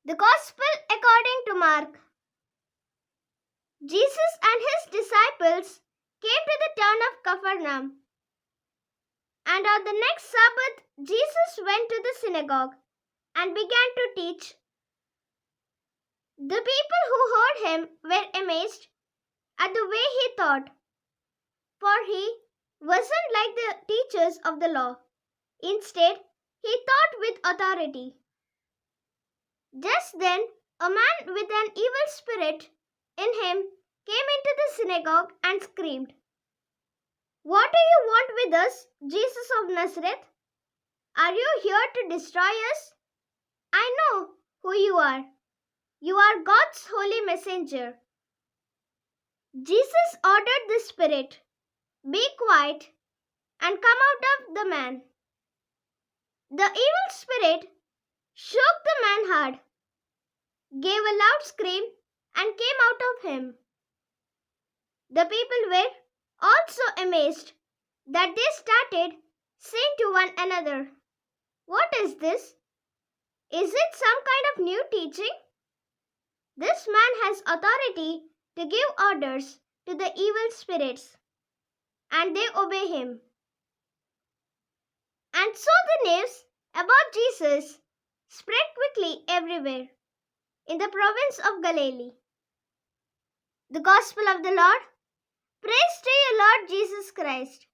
The Gospel according to Mark. Jesus and his disciples came to the town of Capernaum. And on the next Sabbath, Jesus went to the synagogue and began to teach. The people who heard him were amazed at the way he taught, for he wasn't like the teachers of the law. Instead, he taught with authority. Just then, a man with an evil spirit in him came into the synagogue and screamed, "What do you want with us, Jesus of Nazareth? Are you here to destroy us? I know who you are. You are God's holy messenger." Jesus ordered the spirit, "Be quiet and come out of the man." The evil spirit shook the man hard, gave a loud scream, and came out of him. The people were also amazed that they started saying to one another, "What is this? Is it some kind of new teaching? This man has authority to give orders to the evil spirits, and they obey him." And so the news about Jesus spread quickly everywhere in the province of Galilee. The Gospel of the Lord. Praise to you, Lord Jesus Christ.